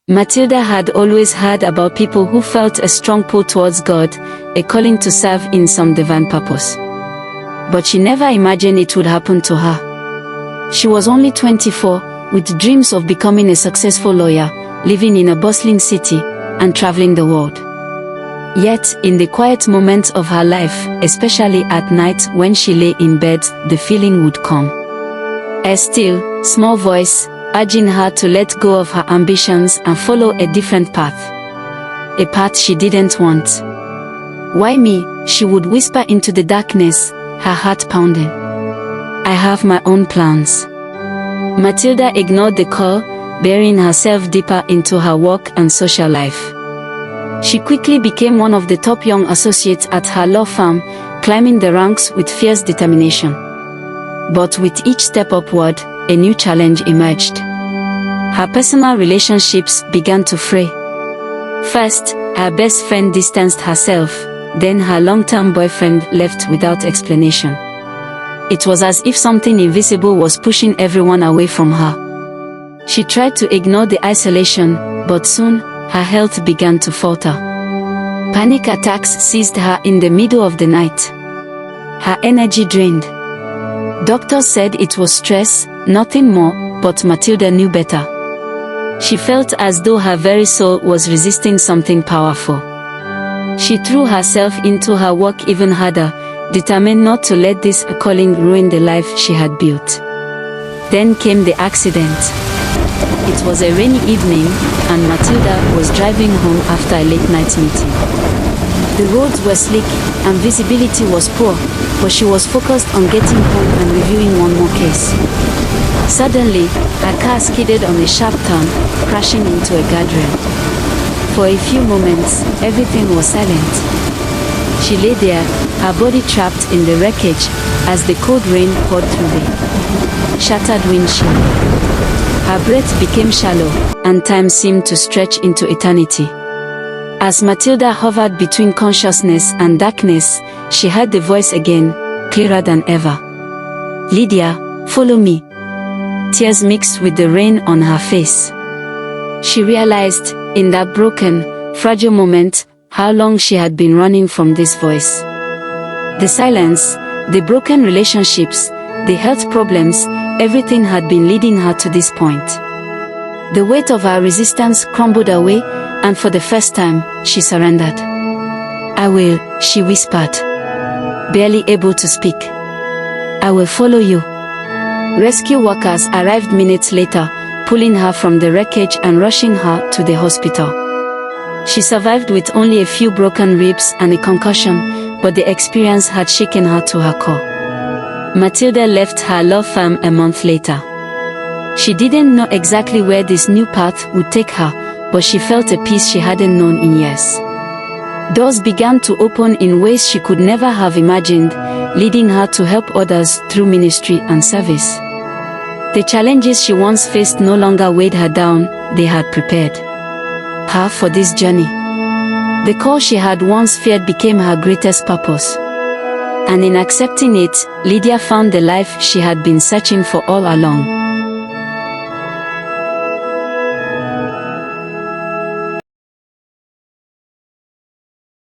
Matilda had always heard about people who felt a strong pull towards God, a calling to serve in some divine purpose. But she never imagined it would happen to her. She was only 24, with dreams of becoming a successful lawyer, living in a bustling city, and traveling the world. Yet, in the quiet moments of her life, especially at night when she lay in bed, the feeling would come. A still, small voice, urging her to let go of her ambitions and follow a different path. A path she didn't want. "Why me?" she would whisper into the darkness, her heart pounding. "I have my own plans." Matilda ignored the call, burying herself deeper into her work and social life. She quickly became one of the top young associates at her law firm, climbing the ranks with fierce determination. But with each step upward, a new challenge emerged. Her personal relationships began to fray. First, her best friend distanced herself, then her long-term boyfriend left without explanation. It was as if something invisible was pushing everyone away from her. She tried to ignore the isolation, but soon, her health began to falter. Panic attacks seized her in the middle of the night. Her energy drained. Doctors said it was stress, nothing more, but Matilda knew better. She felt as though her very soul was resisting something powerful. She threw herself into her work even harder, determined not to let this calling ruin the life she had built. Then came the accident. It was a rainy evening, and Matilda was driving home after a late-night meeting. The roads were slick, and visibility was poor, but she was focused on getting home and reviewing one more case. Suddenly, her car skidded on a sharp turn, crashing into a guardrail. For a few moments, everything was silent. She lay there, her body trapped in the wreckage, as the cold rain poured through the shattered windshield. Her breath became shallow, and time seemed to stretch into eternity. As Matilda hovered between consciousness and darkness, she heard the voice again, clearer than ever. "Lydia, follow me." Tears mixed with the rain on her face. She realized, in that broken, fragile moment, how long she had been running from this voice. The silence, the broken relationships, the health problems, everything had been leading her to this point. The weight of her resistance crumbled away, and for the first time, she surrendered. "I will," she whispered, barely able to speak. "I will follow you." Rescue workers arrived minutes later, pulling her from the wreckage and rushing her to the hospital. She survived with only a few broken ribs and a concussion, but the experience had shaken her to her core. Matilda left her law firm a month later. She didn't know exactly where this new path would take her, but she felt a peace she hadn't known in years. Doors began to open in ways she could never have imagined, leading her to help others through ministry and service. The challenges she once faced no longer weighed her down, they had prepared her for this journey. The call she had once feared became her greatest purpose. And in accepting it, Lydia found the life she had been searching for all along.